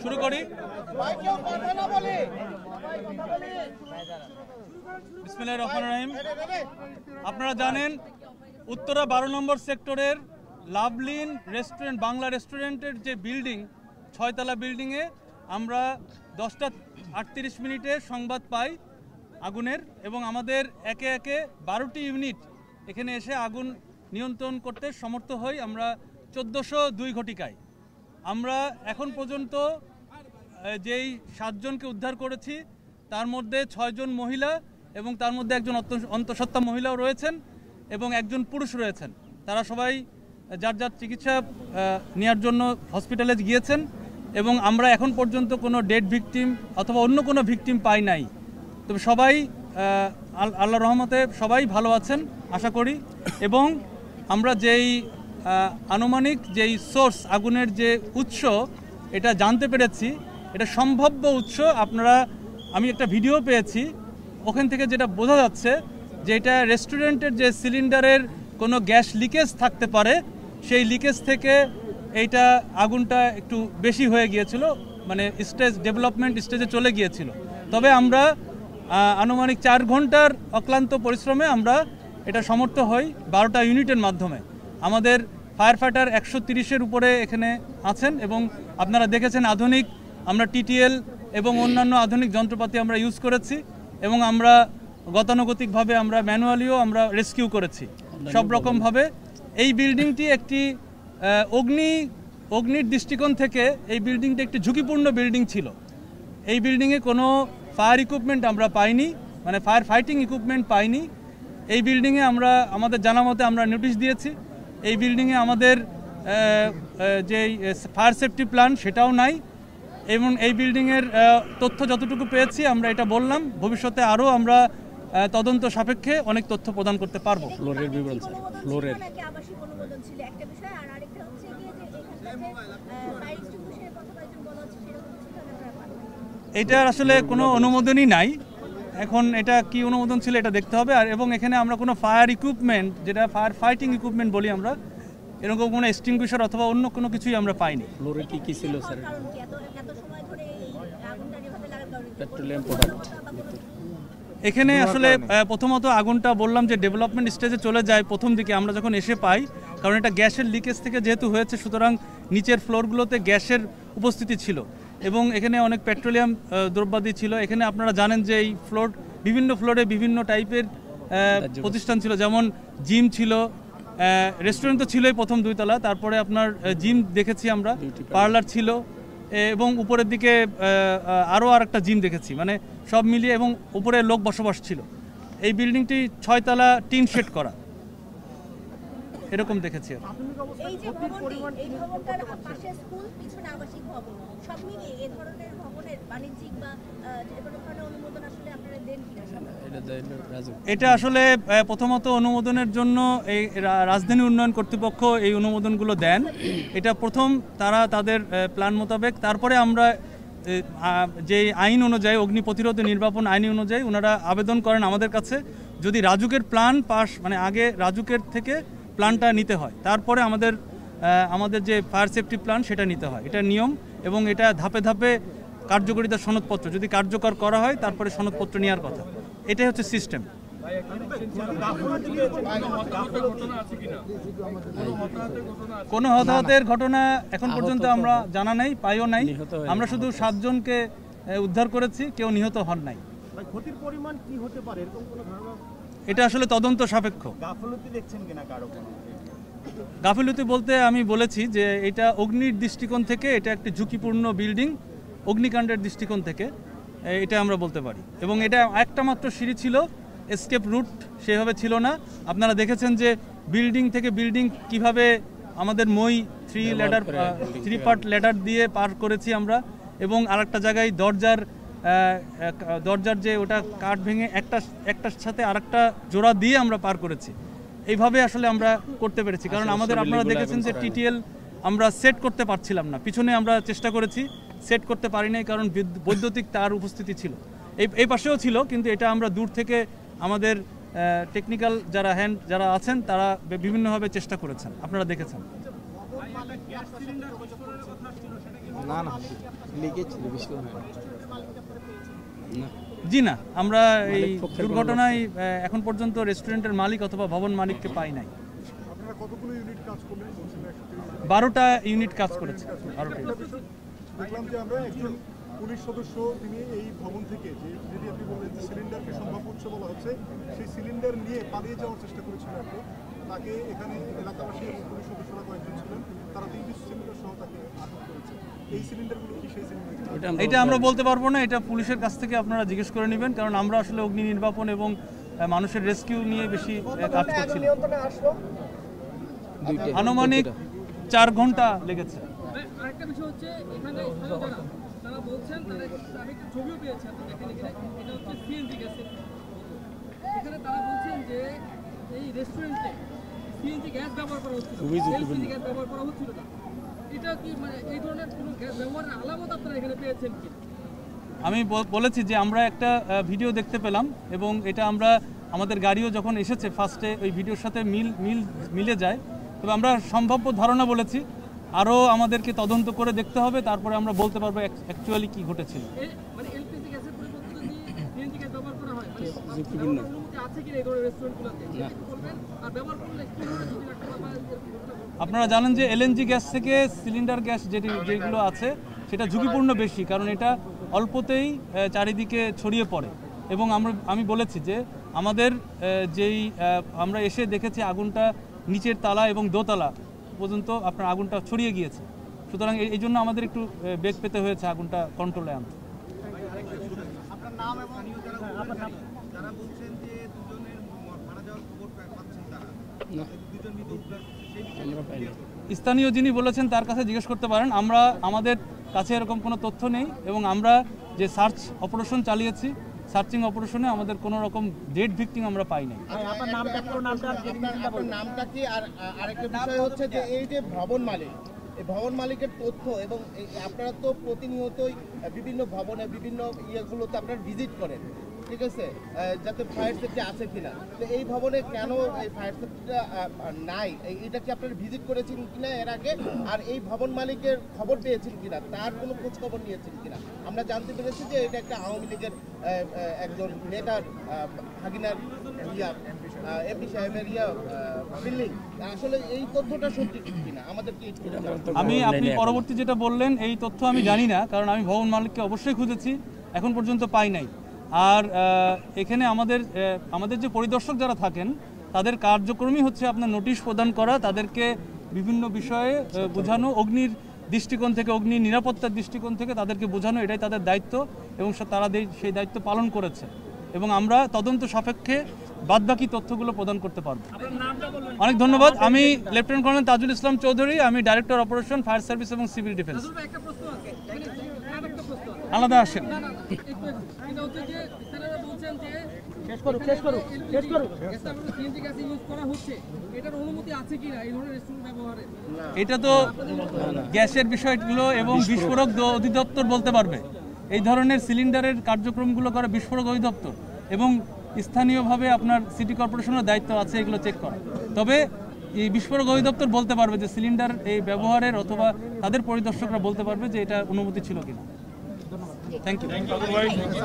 শুরু করি। বিসমিল্লাহির রহমানির রহিম। আপনারা জানেন উত্তরা 12 নম্বর সেক্টরের লাভলিন রেস্টুরেন্ট, বাংলা রেস্টুরেন্টের যে বিল্ডিং, 6 তলা বিল্ডিংয়ে আমরা 10টা 38 মিনিটে সংবাদ পাই আগুনের, এবং আমাদের একে একে 12টি ইউনিট এখানে এসে আগুন নিয়ন্ত্রণ করতে সমর্থ হই আমরা 1402 ঘটিকায়। আমরা এখন পর্যন্ত যেই 7 জনকে উদ্ধার করেছি তার মধ্যে 6 জন মহিলা এবং তার মধ্যে একজন অন্তঃসত্ত্বা মহিলাও রয়েছেন এবং একজন পুরুষ রয়েছেন। তারা সবাই যার যার চিকিৎসা নেওয়ার জন্য হসপিটালে গিয়েছেন এবং আমরা এখন পর্যন্ত কোনো ডেড ভিকটিম অথবা অন্য কোনো ভিকটিম পাই নাই। তবে সবাই আল্লাহর রহমতে সবাই ভালো আছেন আশা করি। এবং আমরা যেই আনুমানিক যেই সোর্স, আগুনের যে উৎস, এটা জানতে পেরেছি, এটা সম্ভাব্য উৎস। আমি একটা ভিডিও পেয়েছি, ওখান থেকে যেটা বোঝা যাচ্ছে যে এটা রেস্টুরেন্টের যে সিলিন্ডারের কোনো গ্যাস লিকেজ থাকতে পারে, সেই লিকেজ থেকে এইটা আগুনটা একটু বেশি হয়ে গিয়েছিল, মানে ডেভেলপমেন্ট স্টেজে চলে গিয়েছিল। তবে আমরা আনুমানিক 4 ঘন্টার অক্লান্ত পরিশ্রমে আমরা এটা সমর্থ হই 12টা ইউনিটের মাধ্যমে। আমাদের ফায়ার ফাইটার 130-এর উপরে এখানে আছেন এবং আপনারা দেখেছেন আধুনিক আমরা টিটিএল এবং অন্যান্য আধুনিক যন্ত্রপাতি আমরা ইউজ করেছি এবং আমরা গতানুগতিকভাবে আমরা ম্যানুয়ালিও আমরা রেস্কিউ করেছি সব রকমভাবে। এই বিল্ডিংটি একটি অগ্নির দৃষ্টিকোণ থেকে এই বিল্ডিংটি একটি ঝুঁকিপূর্ণ বিল্ডিং ছিল। এই বিল্ডিংয়ে কোনো ফায়ার ইকুইপমেন্ট আমরা পাইনি, মানে ফায়ার ফাইটিং ইকুইপমেন্ট পাইনি। এই বিল্ডিংয়ে আমাদের জানা মতে আমরা নোটিশ দিয়েছি। এই বিল্ডিংয়ে আমাদের যে ফায়ার সেফটি প্ল্যান সেটাও নাই এবং এই বিল্ডিংয়ের তথ্য যতটুকু পেয়েছি আমরা এটা বললাম। ভবিষ্যতে আরও আমরা তদন্ত সাপেক্ষে অনেক তথ্য প্রদান করতে পারবো। ফ্লোরের বিবরণ স্যার, ফ্লোরের এটার আসলে কোনো অনুমোদনই নাই। এখন এটা কি অনুমোদন ছিল এটা দেখতে হবে। আর এবং এখানে আমরা কোনো ফায়ার ইকুইপমেন্ট, যেটা ফায়ার ফাইটিং ইকুইপমেন্ট বলি আমরা, এরকম কোনো এক্সটিংগুইশার অথবা অন্য কোনো কিছুই আমরা পাইনি। ফ্লোরে কি ছিল স্যার? Petroleum product. এখানে আসলে প্রথমত আগুনটা বললাম যে ডেভেলপমেন্ট স্টেজে চলে যায় প্রথম দিকে আমরা যখন এসে পাই, কারণ এটা গ্যাসের লিকেজ থেকে যেহেতু হয়েছে, সুতরাং নিচের ফ্লোরগুলোতে গ্যাসের উপস্থিতি ছিল এবং এখানে অনেক পেট্রোলিয়াম দ্রব্যাদি ছিল। এখানে আপনারা জানেন যে এই বিভিন্ন ফ্লোরে বিভিন্ন টাইপের প্রতিষ্ঠান ছিল, যেমন জিম ছিল, রেস্টুরেন্ট তো ছিলই প্রথম 2 তলা, তারপরে আপনার জিম দেখেছি আমরা, পার্লার ছিল এবং উপরের দিকে আরও আরেকটা জিম দেখেছি, মানে সব মিলিয়ে, এবং উপরে লোক বসবাস ছিল। এই বিল্ডিংটি 6 তলা টিন শেড করা, এরকম দেখেছি। এটা আসলে প্রথমত অনুমোদনের জন্য এই রাজধানী উন্নয়ন কর্তৃপক্ষ এই অনুমোদনগুলো দেন। এটা প্রথম তারা তাদের প্ল্যান মোতাবেক, তারপরে আমরা যে আইন অনুযায়ী, অগ্নি প্রতিরোধ নির্বাপন আইন অনুযায়ী ওনারা আবেদন করেন আমাদের কাছে, যদি রাজুকের প্ল্যান পাস, মানে আগে রাজুকের থেকে প্ল্যানটা নিতে হয়, তারপরে আমাদের যে ফায়ার সেফটি প্ল্যান সেটা নিতে হয়। এটা নিয়ম এবং এটা ধাপে ধাপে কার্যকরিতা সনদপত্র যদি কার্যকর করা হয় তারপরে সনদপত্র নেওয়ার কথা। এটাই হচ্ছে সিস্টেম। কোনো হতাহতের ঘটনা এখন পর্যন্ত আমরা জানা নেই, পাইও নাই। আমরা শুধু 7 জনকে উদ্ধার করেছি, কেউ নিহত হন নাই। ক্ষতির পরিমাণ কি হতে পারে এরকম কোনো ধারণা? এটা আসলে তদন্ত সাপেক্ষ। গাফিলতি দেখছেন কিনা কারো? গাফিলতি বলতে আমি বলেছি যে এটা অগ্নির দৃষ্টিকোণ থেকে এটা একটি ঝুঁকিপূর্ণ বিল্ডিং, অগ্নিকাণ্ডের দৃষ্টিকোণ থেকে এটা আমরা বলতে পারি। এবং এটা একটা মাত্র সিঁড়ি ছিল, এসকেপ রুট সেভাবে ছিল না। আপনারা দেখেছেন যে বিল্ডিং থেকে বিল্ডিং কিভাবে আমাদের 3 পার্ট ল্যাডার দিয়ে পার করেছি আমরা, এবং আরেকটা জায়গায় দরজার যে ওটা কাঠ ভেঙে একটার সাথে আরেকটা জোড়া দিয়ে আমরা পার করেছি। এইভাবে আসলে আমরা করতে পেরেছি, কারণ আপনারা দেখেছেন যে টিটিএল আমরা সেট করতে পারছিলাম না, পিছনে আমরা চেষ্টা করেছি, সেট করতে পারি নাই, কারণ বৈদ্যুতিক তার উপস্থিতি ছিল। এই পাশেও ছিল, কিন্তু এটা আমরা দূর থেকে আমাদের টেকনিক্যাল যারা আছেন তারা বিভিন্নভাবে চেষ্টা করেছেন, আপনারা দেখেছেন। না না, লিকেজ ছিল, বৃষ্টি হয় না। জি না, আমরা এই দুর্ঘটনায় এখন পর্যন্ত রেস্টুরেন্টের মালিক অথবা ভবন মালিককে পাই নাই। 12টা ইউনিট কাজ করেছে। দেখলাম যে আমরা একজন পুলিশ সদস্য তিনি এই ভবন থেকে যেটি আপনি বললেন যে সিলিন্ডারকে সম্ভাব্য উৎস বলা হচ্ছে, সেই সিলিন্ডার নিয়ে পালিয়ে যাওয়ার চেষ্টা করেছিল একজন। তাকে এখানে এলাকাবাসী এবং পুলিশ সদস্যরা কয়েকজন ছিলেন, তারা 3 সিলিন্ডার সহ তাকে আটক করেছে। এই সিলিন্ডারগুলো কি সেই সিলিন্ডার? এটা আমরা বলতে পারবো না, এটা পুলিশের কাছ থেকে আপনারা জিজ্ঞেস করে নেবেন, কারণ আমরা আসলে অগ্নি নির্বাপন এবং মানুষের রেস্কিউ নিয়ে বেশি কাজ করছি। আনুমানিক 4 ঘন্টা লেগেছে। আরেকটা বিষয় হচ্ছে এখানে তারা বলছেন তারা একটা ছবিও পেয়েছেন, দেখেন এখানে এটা হচ্ছে সিএনজি গ্যাসের। এখানে তারা বলছেন যে এই রেস্টুরেন্টে সিএনজি গ্যাস ব্যবহার করা হচ্ছিল, এলপিজি গ্যাস ব্যবহার করা হচ্ছিল না। এটা কি মানে এই ধরনের কোনো গ্যাস ব্যবহারের আলামত আপনারা এখানে পেয়েছেন কি? আমি বলেছি যে আমরা একটা ভিডিও দেখতে পেলাম এবং এটা আমরা আমাদের গাড়িও যখন এসেছে ফার্স্টে ওই ভিডিওর সাথে মিলে যায়, তবে আমরা সম্ভাব্য ধারণা বলেছি, আরও আমাদেরকে তদন্ত করে দেখতে হবে, তারপরে আমরা বলতে পারবো অ্যাকচুয়ালি কি ঘটেছিল। মানে এলপিজি গ্যাসের পরিবর্তে যদি সিএনজি গ্যাস ব্যবহার করা হয়, মানে অনুমতি আছে কি এই ধরনের রেস্টুরেন্টগুলোতে বলবেন, আর ব্যবহার করলে কি ধরনের যদি একটা আপনারা জানেন যে এলএনজি গ্যাস থেকে সিলিন্ডার গ্যাস যেগুলো আছে সেটা ঝুঁকিপূর্ণ বেশি, কারণ এটা অল্পতেই চারিদিকে ছড়িয়ে পড়ে। এবং আমি বলেছি যে আমাদের আমরা এসে দেখেছি আগুনটা নিচের তালা এবং দোতলা পর্যন্ত আপনার আগুনটা ছড়িয়ে গিয়েছে, সুতরাং এই জন্য আমাদের একটু বেগ পেতে হয়েছে আগুনটা কন্ট্রোলে আনতে। স্থানীয় যিনি বলেছেন তার কাছে জিজ্ঞেস করতে পারেন, আমাদের কাছে এরকম কোনো তথ্য নেই এবং আমরা যে সার্চ অপারেশন চালিয়েছি, সার্চিং অপারেশনে আমাদের কোনো রকম ডেড ভিকটিম আমরা পাই নাই। আপনার নামটা কি? আর আরেকটা বিষয় হচ্ছে যে এই যে ভবন মালিক, এই ভবন মালিকের তথ্য এবং আপনারা তো প্রতিনিয়তই বিভিন্ন ভবনে বিভিন্ন ইয়েগুলোতে আপনারা ভিজিট করেন, ঠিক আছে, যাতে ফায়ার সেফটি আছে কিনা। তো এই ভবনে কেন এই ফায়ার সেফটিটা নাই, এটা কি আপনারা ভিজিট করেছেন কিনা এর আগে? আর এই ভবন মালিকের খবর পেয়েছেন কিনা, তার কোনো খোঁজ খবর নিয়েছেন কিনা? আমরা জানতে পেরেছি যে এটা একটা আওয়ামী লীগের একজন নেতার ভাগিনার এমপি সাহেবের বিল্ডিং। আসলে এই তথ্যটা সত্যি কিনা আমাদেরকে আপনি পরবর্তী যেটা বললেন এই তথ্য আমি জানি না, কারণ আমি ভবন মালিককে অবশ্যই খুঁজেছি, এখন পর্যন্ত পাই নাই। আর এখানে আমাদের যে পরিদর্শক যারা থাকেন তাদের কার্যক্রমই হচ্ছে আপনার নোটিশ প্রদান করা, তাদেরকে বিভিন্ন বিষয়ে বোঝানো, অগ্নির দৃষ্টিকোণ থেকে, অগ্নি নিরাপত্তার দৃষ্টিকোণ থেকে তাদেরকে বোঝানো, এটাই তাদের দায়িত্ব এবং তারা সেই দায়িত্ব পালন করেছে এবং আমরা তদন্ত সাপেক্ষে বাদবাকি তথ্যগুলো প্রদান করতে পারবো। অনেক ধন্যবাদ। আমি লেফটেন্যান্ট কর্নেল তাজুল ইসলাম চৌধুরী, আমি ডাইরেক্টর অপারেশন ফায়ার সার্ভিস এবং সিভিল ডিফেন্স। আলাদা আসেন। এটা তো গ্যাসের বিষয়গুলো এবং বিস্ফোরক অধিদপ্তর বলতে পারবে। এই ধরনের সিলিন্ডারের কার্যক্রমগুলো করে বিস্ফোরক অধিদপ্তর এবং স্থানীয়ভাবে আপনার সিটি কর্পোরেশনের দায়িত্ব আছে এগুলো চেক করা। তবে এই বিস্ফোরক অধিদপ্তর বলতে পারবে যে সিলিন্ডার এই ব্যবহারের, অথবা তাদের পরিদর্শকরা বলতে পারবে যে এটা অনুমতি ছিল কিনা। Thank you.